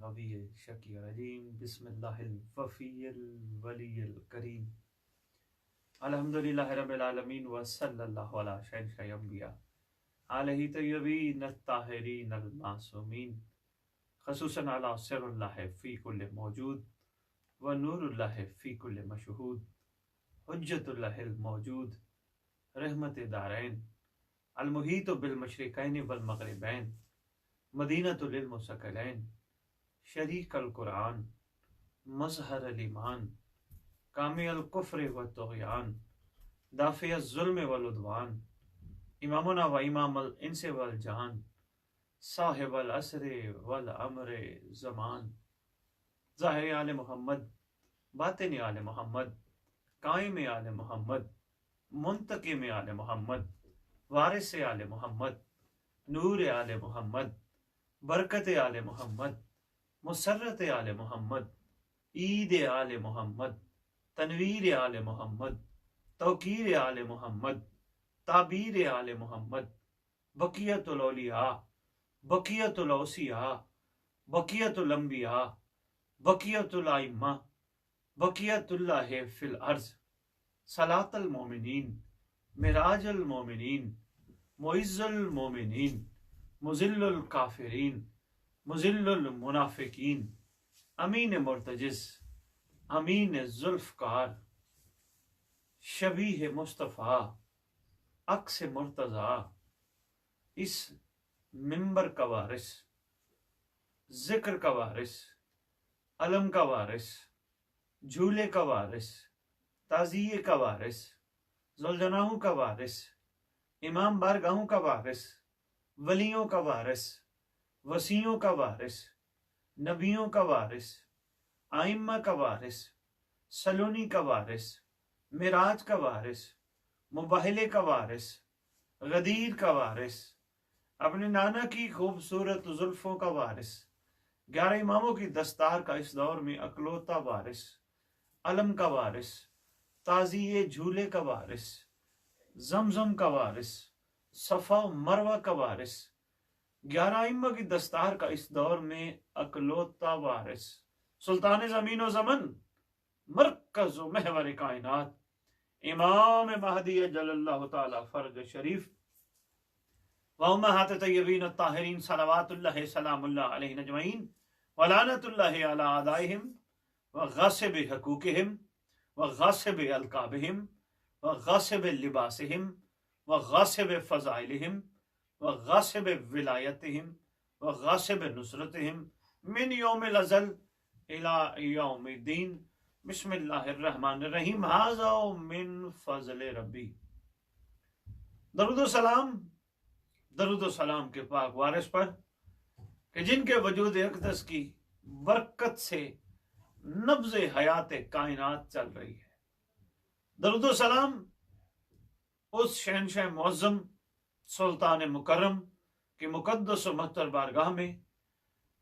الغوی الشکی العلیم بسم اللہ الوفی الولی الکریم الحمدللہ رب العالمین وصلی اللہ علی شہنشاہ انبیاء علیہ طیبین الطاہرین المعصومین خصوصاً علی سر اللہ فی کل موجود و نور اللہ فی کل مشہود حجت اللہ الموجود رحمت دارین المحیط بالمشرقین والمغربین مدینۃ للمثقلین شریک القرآن مظہر الایمان کامی الکفر والطغیان دافع الظلم والعدوان امامنا و امام الانس والجان صاحب العصر والامر زمان ظاہر آل محمد باطن آل محمد قائم آل محمد منتقم آل محمد وارث آل محمد نور آل محمد برکت آل محمد مسرت آل محمد عید آل محمد تنویر آل محمد توقیر آل محمد تعبیر آل محمد بقیت الاولیاء بقیت الاوصیاء بقیت الانبیاء بقیت الائمہ بقیت اللہ فی الارض صلاۃ المومنین معراج المومنین معز المومنین مذل الکافرین مذل المنافقین امین مرتجز امین ذوالفقار شبیہ مصطفیٰ عکس مرتضیٰ اس منبر کا وارث ذکر کا وارث علم کا وارث جھولے کا وارث تعزیے کا وارث ذوالجناحوں کا وارث امام بارگاہوں کا وارث ولیوں کا وارث وسیعوں کا وارث نبیوں کا وارث آئمہ کا وارث سلونی کا وارث معراج کا وارث مباہلے کا وارث غدیر کا وارث اپنے نانا کی خوبصورت زلفوں کا وارث 11 اماموں کی دستار کا اس دور میں اکلوتا وارث علم کا وارث تازیے جھولے کا وارث زمزم کا وارث صفا و مروہ کا وارث 11 ائمہ کی دستار کا اس دور میں اکلوتا وارث سلطان زمین و زمن مرکز و محور کائنات امام مہدی جل اللہ تعالی فرج شریف و امہات طیبین الطاہرین صلوات اللہ سلام اللہ علیہ اجمعین ولعنت اللہ علی اعدائہم و غاصب حقوقہم و غاصب القابہم و غاصب لباسہم و غاصب فضائلہم و غاصب ولایتہم و غاصب نصرتہم من یوم الازل الى یوم الدین بسم اللہ الرحمن الرحیم ھذا من فضل ربی درود و سلام کے پاک وارث پر کہ جن کے وجود اقدس کی برکت سے نبض حیات کائنات چل رہی ہے۔ درود و سلام اس شہنشاہ معظم سلطان مکرم کے مقدس و مقدس بارگاہ میں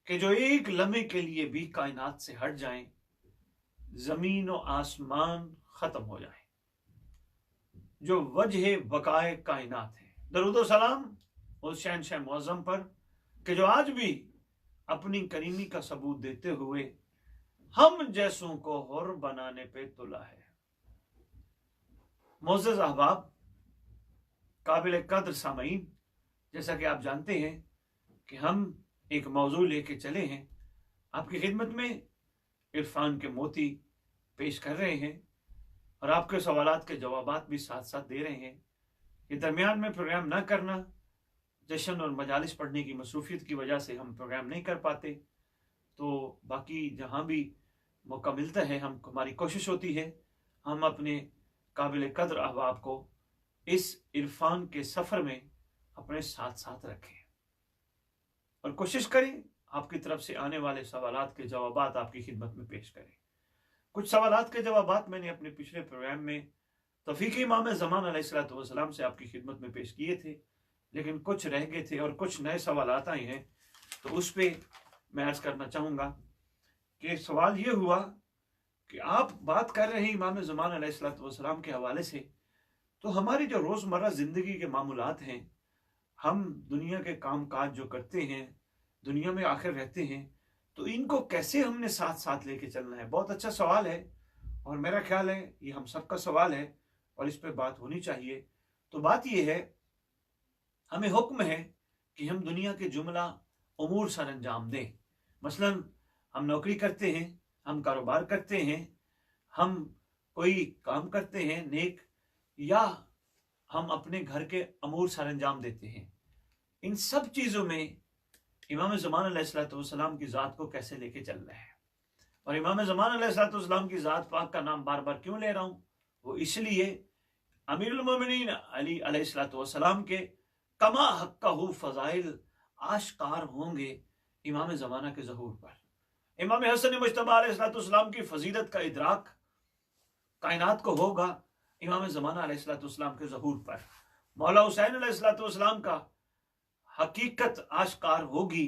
کہ جو ایک لمحے کے لیے بھی کائنات سے ہٹ جائیں زمین و آسمان ختم ہو جائیں، جو وجہ بقائے کائنات ہے۔ درود و سلام اس شہنشاہ معظم پر کہ جو آج بھی اپنی کریمی کا ثبوت دیتے ہوئے ہم جیسوں کو حر بنانے پہ تلا ہے۔ معزز احباب، قابل قدر سامعین، جیسا کہ آپ جانتے ہیں کہ ہم ایک موضوع لے کے چلے ہیں، آپ کی خدمت میں عرفان کے موتی پیش کر رہے ہیں اور آپ کے سوالات کے جوابات بھی ساتھ ساتھ دے رہے ہیں۔ یہ درمیان میں پروگرام نہ کرنا، جشن اور مجالس پڑھنے کی مصروفیت کی وجہ سے ہم پروگرام نہیں کر پاتے، تو باقی جہاں بھی موقع ملتا ہے ہماری کوشش ہوتی ہے ہم اپنے قابل قدر احباب کو اس عرفان کے سفر میں اپنے ساتھ ساتھ رکھیں اور کوشش کریں آپ کی طرف سے آنے والے سوالات کے جوابات آپ کی خدمت میں پیش کریں۔ کچھ سوالات کے جوابات میں نے اپنے پچھلے پروگرام میں توفیق امام زمان علیہ السلام سے آپ کی خدمت میں پیش کیے تھے، لیکن کچھ رہ گئے تھے اور کچھ نئے سوالات آئے ہیں، تو اس پہ میں عرض کرنا چاہوں گا کہ سوال یہ ہوا کہ آپ بات کر رہے ہیں امام زمان علیہ السلام کے حوالے سے، تو ہماری جو روزمرہ زندگی کے معمولات ہیں، ہم دنیا کے کام کاج جو کرتے ہیں، دنیا میں آخر رہتے ہیں، تو ان کو کیسے ہم نے ساتھ ساتھ لے کے چلنا ہے؟ بہت اچھا سوال ہے، اور میرا خیال ہے یہ ہم سب کا سوال ہے اور اس پہ بات ہونی چاہیے۔ تو بات یہ ہے، ہمیں حکم ہے کہ ہم دنیا کے جملہ امور سر انجام دیں۔ مثلا ہم نوکری کرتے ہیں، ہم کاروبار کرتے ہیں، ہم کوئی کام کرتے ہیں نیک، یا ہم اپنے گھر کے امور سر انجام دیتے ہیں، ان سب چیزوں میں امام زمان علیہ السلام کی ذات کو کیسے لے کے چل رہے ہیں؟ اور امام زمان علیہ السلام کی ذات پاک کا نام بار بار کیوں لے رہا ہوں؟ وہ اس لیے امیر المومنین علی علیہ السلام کے کما حقہ فضائل آشکار ہوں گے امام زمانہ کے ظہور پر۔ امام حسن مجتبی علیہ السلام کی فضیلت کا ادراک کائنات کو ہوگا امام زمانہ علیہ السلام کے ظہور پر۔ مولا حسین علیہ السلام کا حقیقت آشکار ہوگی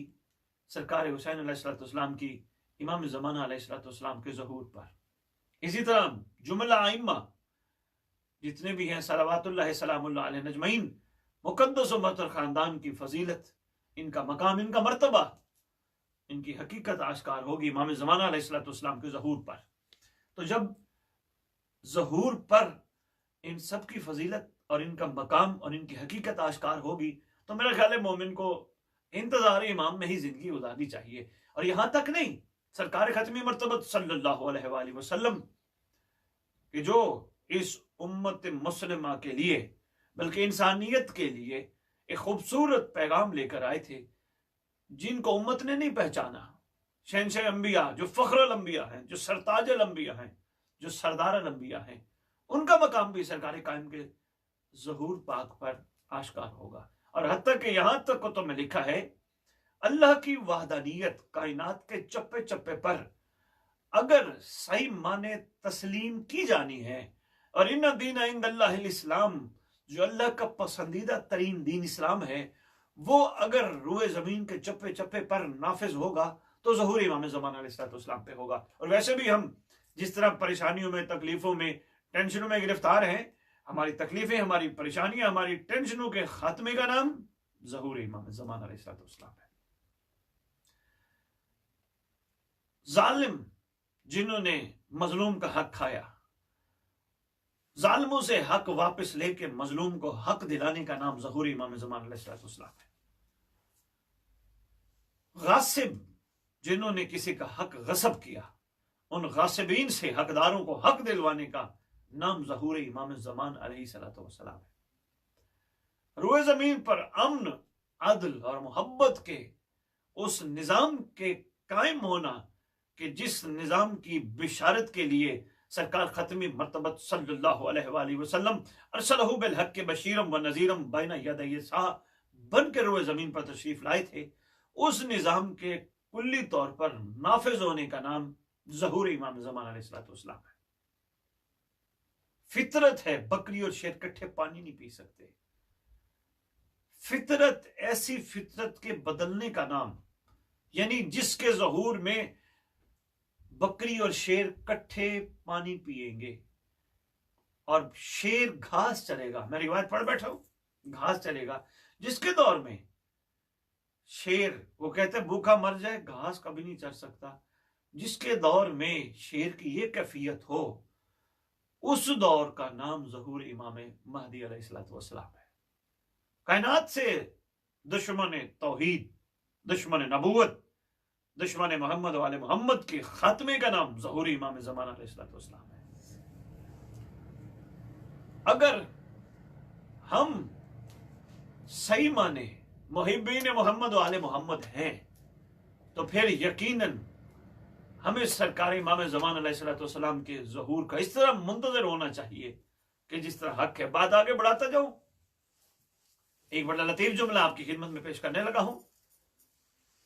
سرکار حسین علیہ السلام کی امام زمانہ علیہ السلام کے ظہور پر۔ اسی طرح جملہ ائمہ جتنے بھی ہیں صلوات اللہ سلام اللہ علیہ اجمعین، مقدس و معطر خاندان کی فضیلت، ان کا مقام، ان کا مرتبہ، ان کی حقیقت آشکار ہوگی امام زمانہ علیہ السلام کے ظہور پر۔ تو جب ظہور پر ان سب کی فضیلت اور ان کا مقام اور ان کی حقیقت آشکار ہوگی تو میرا خیال ہے مومن کو انتظار امام میں ہی زندگی گزارنی چاہیے۔ اور یہاں تک نہیں، سرکار ختمی مرتبت صلی اللہ علیہ وآلہ وسلم کہ جو اس امت مسلمہ کے لیے بلکہ انسانیت کے لیے ایک خوبصورت پیغام لے کر آئے تھے، جن کو امت نے نہیں پہچانا، شہنشاہ انبیاء، جو فخر الانبیاء ہیں، جو سرتاج الانبیاء ہیں، جو سردار الانبیاء ہیں، ان کا مقام بھی سرکار قائم کے ظہور پاک پر آشکار ہوگا۔ اور حتیٰ کہ یہاں تک کتب میں لکھا ہے، اللہ کی وحدانیت کائنات کے چپے چپے پر اگر صحیح معنی تسلیم کی جانی ہے، اور ان دین عند اللہ الاسلام، جو اللہ کا پسندیدہ ترین دین اسلام ہے، وہ اگر روئے زمین کے چپے چپے پر نافذ ہوگا تو ظہور امام زمانہ علیہ السلام پہ ہوگا۔ اور ویسے بھی ہم جس طرح پریشانیوں میں، تکلیفوں میں، ٹینشنوں میں گرفتار ہیں، ہماری تکلیفیں، ہماری پریشانیاں، ہماری ٹینشنوں کے خاتمے کا نام ظہور امام زمانہ علیہ السلام ہے۔ ظالم جنہوں نے مظلوم کا حق کھایا، ظالموں سے حق واپس لے کے مظلوم کو حق دلانے کا نام ظہور امام زمان علیہ السلام ہے۔ غاصب جنہوں نے کسی کا حق غصب کیا، ان غاصبین سے حقداروں کو حق دلوانے کا نام ظہور امام زمان علیہ السلام ہے۔ روئے زمین پر امن، عدل اور محبت کے اس نظام کے قائم ہونا کہ جس نظام کی بشارت کے لیے سرکار ختمی مرتبت صلی اللہ علیہ وآلہ وسلم ارسلہ بالحق بشیرم و نذیرم بین یدی الساعہ بن کے روئے زمین پر تشریف لائے تھے، اس نظام کے کلی طور پر نافذ ہونے کا نام ظہور امام زمان علیہ السلام ہے۔ فطرت ہے، بکری اور شیر کٹھے پانی نہیں پی سکتے۔ فطرت، ایسی فطرت کے بدلنے کا نام، یعنی جس کے ظہور میں بکری اور شیر کٹھے پانی پیئیں گے اور شیر گھاس چلے گا، میں روایت پڑھ بیٹھا ہوں، گھاس چلے گا، جس کے دور میں شیر، وہ کہتے ہیں بھوکا مر جائے گھاس کبھی نہیں چر سکتا، جس کے دور میں شیر کی یہ کیفیت ہو، اس دور کا نام ظہور امام مہدی علیہ السلام ہے۔ کائنات سے دشمن توحید، دشمن نبوت، دشمن محمد والے محمد کے خاتمے کا نام ظہور امام زمانہ علیہ السلام ہے۔ اگر ہم صحیح معنی محبین محمد والے محمد ہیں تو پھر یقیناً ہمیں سرکار امام زمان علیہ السلام کے ظہور کا اس طرح منتظر ہونا چاہیے کہ جس طرح حق ہے۔ بات آگے بڑھاتا جاؤں، ایک بڑا لطیف جملہ آپ کی خدمت میں پیش کرنے لگا ہوں۔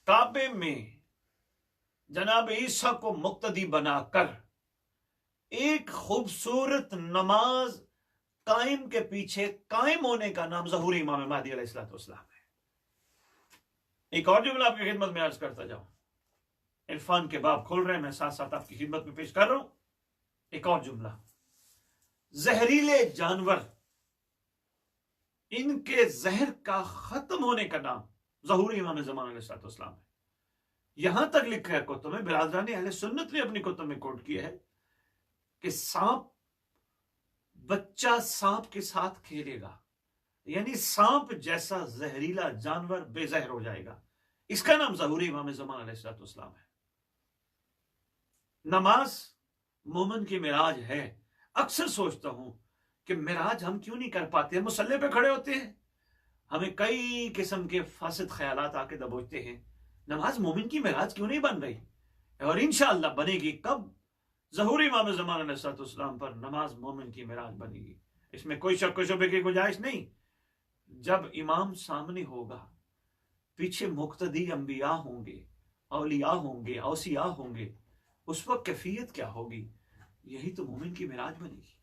کعبے میں جناب عیسیٰ کو مقتدی بنا کر ایک خوبصورت نماز قائم کے پیچھے قائم ہونے کا نام ظہور امام مہدی علیہ السلام ہے۔ ایک اور جملہ آپ کی خدمت میں عرض کرتا جاؤں، عرفان کے باب کھول رہے ہیں، میں ساتھ ساتھ آپ کی خدمت میں پیش کر رہا ہوں۔ ایک اور جملہ، زہریلے جانور، ان کے زہر کا ختم ہونے کا نام ظہور امام زمان علیہ السلام ہے۔ یہاں تک لکھا ہے کتب میں، برادران اہل سنت نے اپنی کتب میں کوٹ کیا ہے کہ بچہ سانپ کے ساتھ کھیلے گا، یعنی سانپ جیسا زہریلا جانور بے زہر ہو جائے گا. اس کا نام ظہور امام زمان علیہ السلام ہے. نماز مومن کی معراج ہے. اکثر سوچتا ہوں کہ معراج ہم کیوں نہیں کر پاتے؟ ہم مصلی پہ کھڑے ہوتے ہیں، ہمیں کئی قسم کے فاسد خیالات آ کے دبوچتے ہیں. نماز مومن کی معراج کیوں نہیں بن رہی؟ اور انشاءاللہ بنے گی. کب؟ ظہور امام زمان علیہ السلام پر نماز مومن کی معراج بنے گی. اس میں کوئی شک و شبے کی گنجائش نہیں. جب امام سامنے ہوگا، پیچھے مقتدی انبیاء ہوں گے، اولیاء ہوں گے، اوصیاء ہوں گے، اس وقت کیفیت کیا ہوگی؟ یہی تو مومن کی معراج بنے گی.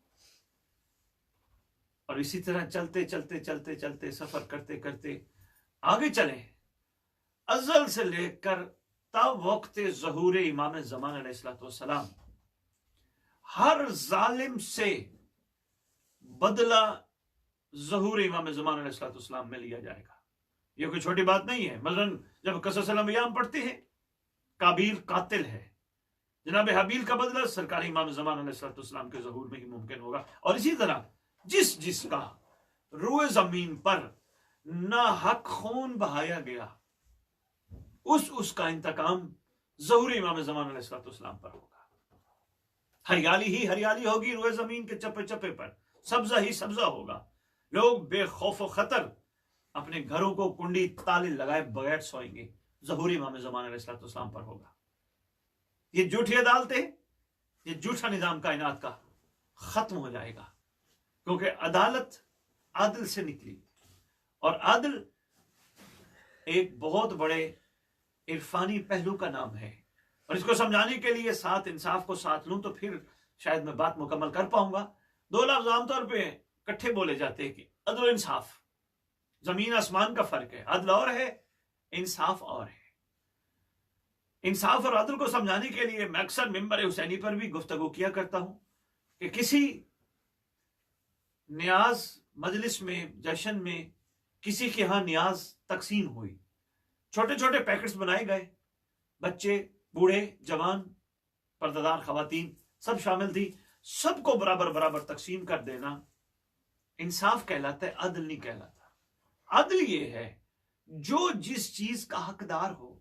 اور اسی طرح چلتے چلتے چلتے چلتے سفر کرتے کرتے آگے چلیں، ازل سے لے کر تا وقت ظہور امام زمان علیہ السلام ہر ظالم سے بدلہ ظہور امام زمان علیہ السلام میں لیا جائے گا. یہ کوئی چھوٹی بات نہیں ہے. مثلا جب قصص الانبیاء ہم پڑھتے ہیں، قابیل قاتل ہے، جناب حابیل کا بدلہ سرکار امام زمان علیہ السلام کے ظہور میں ہی ممکن ہوگا. اور اسی طرح جس کا روئے زمین پر ناحق خون بہایا گیا، اس کا انتقام ظہور امام زمان علیہ السلام پر ہوگا. ہریالی ہی ہریالی ہوگی روئے زمین کے چپے چپے پر، سبزہ ہی سبزہ ہوگا. لوگ بے خوف و خطر اپنے گھروں کو کنڈی تالے لگائے بغیر سوئیں گے. ظہور امام زمان علیہ السلام پر ہوگا. یہ جھوٹی عدالتیں، یہ جھوٹا نظام کائنات کا ختم ہو جائے گا، کیونکہ عدالت عادل سے نکلی. اور عادل ایک بہت بڑے عرفانی پہلو کا نام ہے. اور اس کو سمجھانے کے لیے ساتھ انصاف کو ساتھ لوں تو پھر شاید میں بات مکمل کر پاؤں گا. دو لفظ عام طور پہ کٹھے بولے جاتے ہیں کہ عدل و انصاف. زمین آسمان کا فرق ہے. عدل اور ہے، انصاف اور ہے. انصاف اور عدل کو سمجھانے کے لیے میں اکثر ممبر حسینی پر بھی گفتگو کیا کرتا ہوں کہ کسی نیاز مجلس میں، جشن میں کسی کے ہاں نیاز تقسیم ہوئی، چھوٹے چھوٹے پیکٹس بنائے گئے، بچے، بوڑھے، جوان، پردہ خواتین سب شامل تھی، سب کو برابر برابر تقسیم کر دینا انصاف کہلاتا ہے، عدل نہیں کہلاتا. عدل یہ ہے جو جس چیز کا حقدار ہو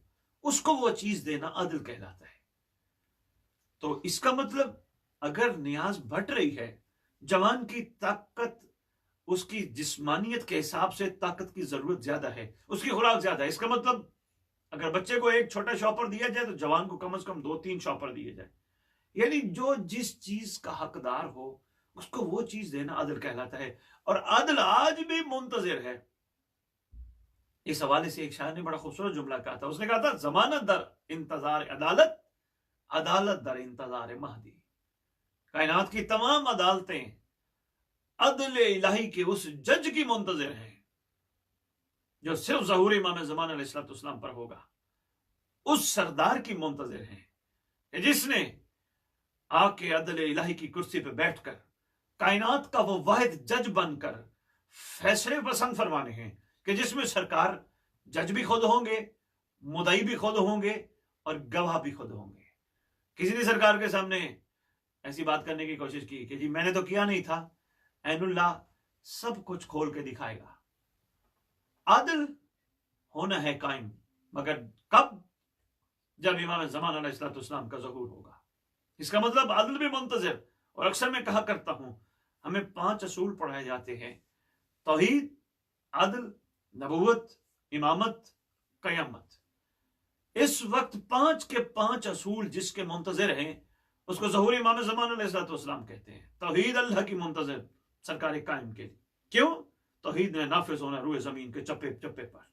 اس کو وہ چیز دینا عدل کہلاتا ہے. تو اس کا مطلب اگر نیاز بڑھ رہی ہے، جوان کی طاقت، اس کی جسمانیت کے حساب سے طاقت کی ضرورت زیادہ ہے، اس کی خوراک زیادہ ہے، اس کا مطلب اگر بچے کو ایک چھوٹا شاپر دیا جائے تو جوان کو کم از کم 2-3 شاپر دیے جائے. یعنی جو جس چیز کا حقدار ہو اس کو وہ چیز دینا عدل کہلاتا ہے. اور عدل آج بھی منتظر ہے. اس حوالے سے ایک شاعر نے بڑا خوبصورت جملہ کہا تھا. اس نے کہا تھا ضمانت در انتظار عدالت، عدالت در انتظار مہدی. کائنات کی تمام عدالتیں عدل الہی کے اس جج کی منتظر ہیں جو صرف ظہور امام زمان علیہ السلام پر ہوگا. اس سردار کی منتظر ہیں کہ جس نے آ کے عدل الہی کی کرسی پہ بیٹھ کر کائنات کا وہ واحد جج بن کر فیصلے پسند فرمانے ہیں، کہ جس میں سرکار جج بھی خود ہوں گے، مدعی بھی خود ہوں گے، اور گواہ بھی خود ہوں گے. کسی نے سرکار کے سامنے ایسی بات کرنے کی کوشش کی کہ جی میں نے تو کیا نہیں تھا، عین اللہ سب کچھ کھول کے دکھائے گا. عادل ہونا ہے قائم، مگر کب؟ جب امام زمان علیہ السلام کا ظہور ہوگا. اس کا مطلب عادل بھی منتظر. اور اکثر میں کہا کرتا ہوں ہمیں 5 اصول پڑھائے جاتے ہیں: توحید، عدل، نبوت، امامت، قیامت. اس وقت 5 کے 5 اصول جس کے منتظر ہیں اس کو ظہور امام زمان علیہ السلام کہتے ہیں. توحید اللہ کی منتظر سرکار قائم کے. کیوں؟ توحید نے نافذ ہونا روئے زمین کے چپے چپے پر.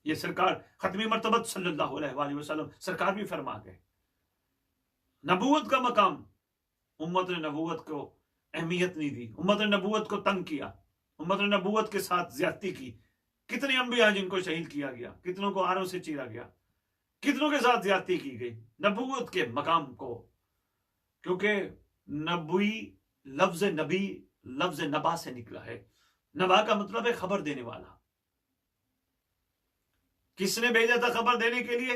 یہ سرکار ختمی مرتبت صلی اللہ علیہ وآلہ وسلم سرکار بھی فرما گئے. نبوت کا مقام، امت نے نبوت کو اہمیت نہیں دی، امت نے نبوت کو تنگ کیا، امت نے نبوت کے ساتھ زیادتی کی. کتنے انبیاء جن کو شہید کیا گیا، کتنوں کو آروں سے چیرا گیا، کتنوں کے ساتھ زیادتی کی گئی نبوت کے مقام کو. کیونکہ نبوی لفظ نبی لفظ نبا سے نکلا ہے. نبا کا مطلب ہے خبر دینے والا. کس نے بھیجا تھا خبر دینے کے لیے؟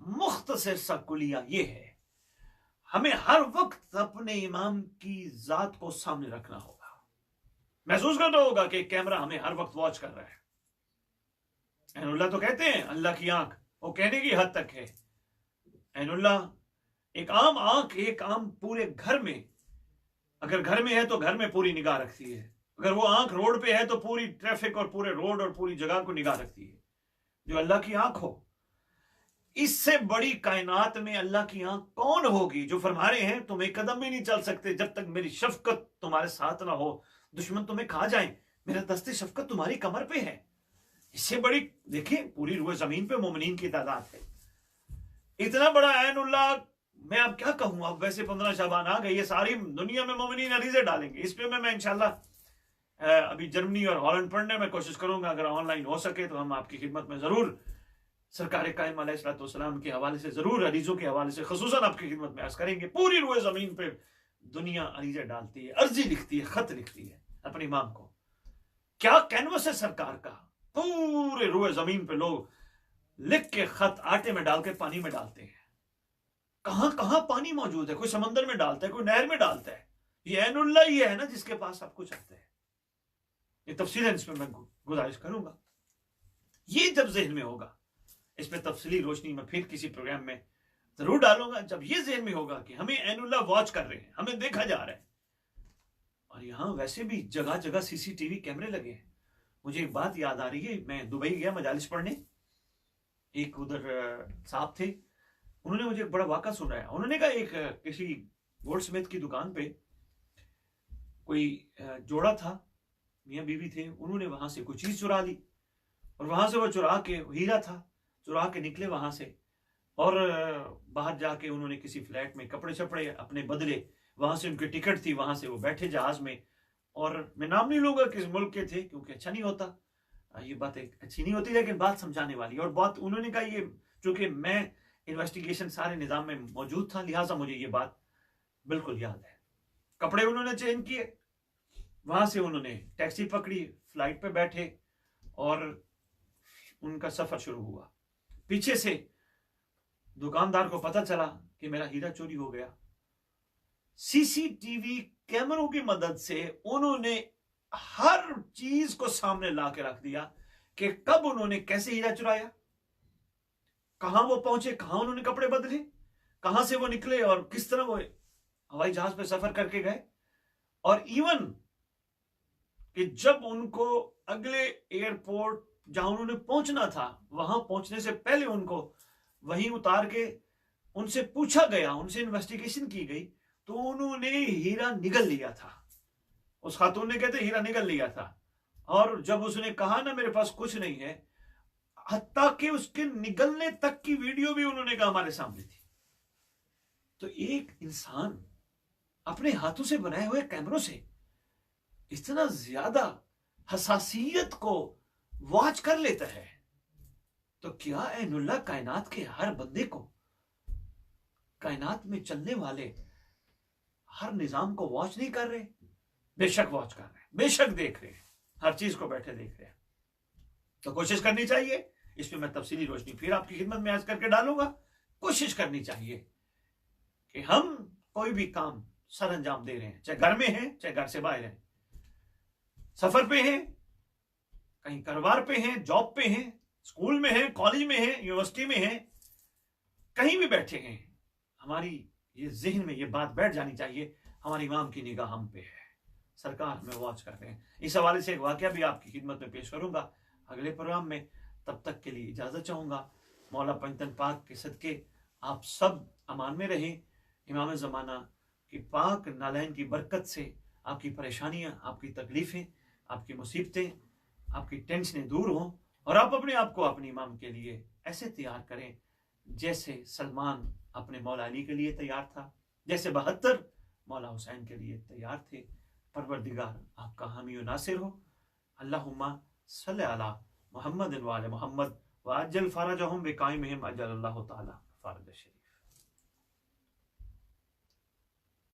مختصر سا کلیہ یہ ہے، ہمیں ہر وقت اپنے امام کی ذات کو سامنے رکھنا ہوگا. محسوس کرنا ہوگا کہ کیمرہ ہمیں ہر وقت واچ کر رہا ہے. عین اللہ تو کہتے ہیں اللہ کی آنکھ، وہ کہنے کی حد تک ہے. عین اللہ ایک عام آنکھ، ایک عام پورے گھر میں، اگر گھر میں ہے تو گھر میں پوری نگاہ رکھتی ہے. اگر وہ آنکھ روڈ پہ ہے تو پوری ٹریفک اور پورے روڈ اور پوری جگہ کو نگاہ رکھتی ہے. جو اللہ کی آنکھ ہو، اس سے بڑی کائنات میں اللہ کی آنکھ کون ہوگی؟ جو فرما رہے ہیں تم ایک قدم بھی نہیں چل سکتے جب تک میری شفقت تمہارے ساتھ نہ ہو. دشمن تمہیں کھا جائیں، میرا دست شفقت تمہاری کمر پہ ہے. اس سے بڑی دیکھیں پوری روئے زمین پہ مومنین کی تعداد ہے. اتنا بڑا عین اللہ، میں اب کیا کہوں. اب ویسے 15 شعبان آ گئی، یہ ساری دنیا میں مومنین عریضے ڈالیں گے. اس پہ میں انشاءاللہ ابھی جرمنی اور ہالینڈ پڑھنے میں کوشش کروں گا. اگر آن لائن ہو سکے تو ہم آپ کی خدمت میں ضرور سرکار قائم علیہ الصلوۃ والسلام کے حوالے سے، ضرور عریضوں کے حوالے سے خصوصاً آپ کی خدمت میں عرض کریں گے. پوری روئے زمین پہ دنیا عریضے ڈالتی ہے، عرضی لکھتی ہے، خط لکھتی ہے اپنے امام کو. کیا کینوس ہے سرکار کا. پورے روئے زمین پہ لوگ لکھ کے خط آٹے میں ڈال کے پانی میں ڈالتے ہیں. کہاں کہاں پانی موجود ہے. کوئی سمندر میں ڈالتا ہے، کوئی نہر میں ڈالتا ہے. یہ عین اللہ ہی ہے نا جس کے پاس سب کچھ آتا ہے. یہ تفصیلاً اس میں میں گزارش کروں گا. یہ جب ذہن میں ہوگا، اس پہ تفصیلی روشنی میں پھر کسی پروگرام میں ضرور ڈالوں گا. جب یہ ذہن میں ہوگا کہ ہمیں عین اللہ واچ کر رہے ہیں، ہمیں دیکھا جا رہا ہے، اور یہاں ویسے بھی جگہ جگہ سی سی ٹی وی کیمرے لگے ہیں. مجھے ایک بات یاد آ رہی ہے. میں دبئی گیا مجالس پڑھنے. ایک ادھر صاحب تھے، انہوں نے مجھے ایک بڑا واقعہ سنایا. انہوں نے کہا ایک کسی گولڈ سمتھ کی دکان پہ کوئی جوڑا تھا، میاں بیوی تھے. انہوں نے وہاں سے کوئی چیز چرا لی، اور وہاں سے وہ چرا کے، ہیرا تھا، چرا کے نکلے وہاں سے، اور باہر جا کے انہوں نے کسی فلیٹ میں کپڑے شپڑے اپنے بدلے. وہاں سے ان کی ٹکٹ تھی، وہاں سے وہ بیٹھے جہاز میں. اور میں نام نہیں لوں گا کس ملک کے تھے کیونکہ اچھا نہیں ہوتا، یہ بات اچھی نہیں ہوتی، لیکن بات سمجھانے والی. اور بات انہوں نے کہا، یہ چونکہ میں انویسٹیگیشن سارے نظام میں موجود تھا لہٰذا مجھے یہ بات بالکل یاد ہے. کپڑے انہوں نے چینج کیے، وہاں سے انہوں نے ٹیکسی پکڑی، فلائٹ پہ بیٹھے، اور ان کا سفر شروع ہوا. پیچھے سے دکاندار کو پتا چلا کہ میرا ہیرا چوری ہو گیا. سی سی ٹی وی کیمروں کی مدد سے انہوں نے ہر چیز کو سامنے لا کے رکھ دیا کہ کب انہوں نے کیسے ہیرا چرایا، کہاں وہ پہنچے، کہاں انہوں نے کپڑے بدلے، کہاں سے وہ نکلے، اور کس طرح وہ ہوائی جہاز پہ سفر کر کے گئے. اور ایون کہ جب ان کو اگلے ایئرپورٹ جہاں انہوں نے پہنچنا تھا، وہاں پہنچنے سے پہلے ان کو وہیں اتار کے ان سے پوچھا گیا، ان سے انویسٹیگیشن کی گئی، تو انہوں نے ہیرا نگل لیا تھا. اس خاتون نے کہتے ہیرا نگل لیا تھا. اور جب اس نے کہا نا میرے پاس کچھ نہیں ہے، حتیٰ کہ اس کے نگلنے تک کی ویڈیو بھی انہوں نے کہا ہمارے سامنے تھی. تو ایک انسان اپنے ہاتھوں سے بنائے ہوئے کیمروں سے اتنا زیادہ حساسیت کو واچ کر لیتا ہے، تو کیا عین اللہ کائنات کے ہر بندے کو، کائنات میں چلنے والے ہر نظام کو واچ نہیں کر رہے؟ بے شک واچ کر رہے ہیں، بے شک دیکھ رہے ہیں، ہر چیز کو بیٹھے دیکھ رہے ہیں. تو کوشش کرنی چاہیے. اس میں تفصیلی روشنی پھر آپ کی خدمت میں عرض کر کے ڈالوں گا. کوشش کرنی چاہیے کہ ہم کوئی بھی کام سر انجام دے رہے ہیں، چاہے گھر میں ہیں چاہے گھر سے باہر ہیں، سفر پہ ہیں، کہیں کاروبار پہ ہیں، جاب پہ ہیں، اسکول میں ہیں، کالج میں ہیں، یونیورسٹی میں ہیں، کہیں بھی بیٹھے ہیں، ہماری یہ ذہن میں یہ بات بیٹھ جانی چاہیے ہمارے امام کی نگاہ ہم پہ ہے، سرکار ہمیں واچ کر رہے ہیں. اس حوالے سے ایک واقعہ بھی آپ کی خدمت میں پیش کروں گا اگلے پروگرام میں. تب تک کے لیے اجازت چاہوں گا. مولا پنجتن پاک کے صدقے آپ سب امان میں رہیں. امام زمانہ کی پاک نالین کی برکت سے آپ کی پریشانیاں، آپ کی تکلیفیں، آپ کی مصیبتیں، آپ کی ٹینشنیں دور ہوں، اور آپ اپنے آپ کو اپنے امام کے لیے ایسے تیار کریں جیسے سلمان اپنے مولا علی کے لیے تیار تھا، جیسے 72 مولا حسین کے لیے تیار تھے. پروردگار آپ کا حامی و ناصر ہو. اللہم صلی علی محمد و آل محمد وعجل فرجہم بقائمہم اجل اللہ تعالی فرج شریف.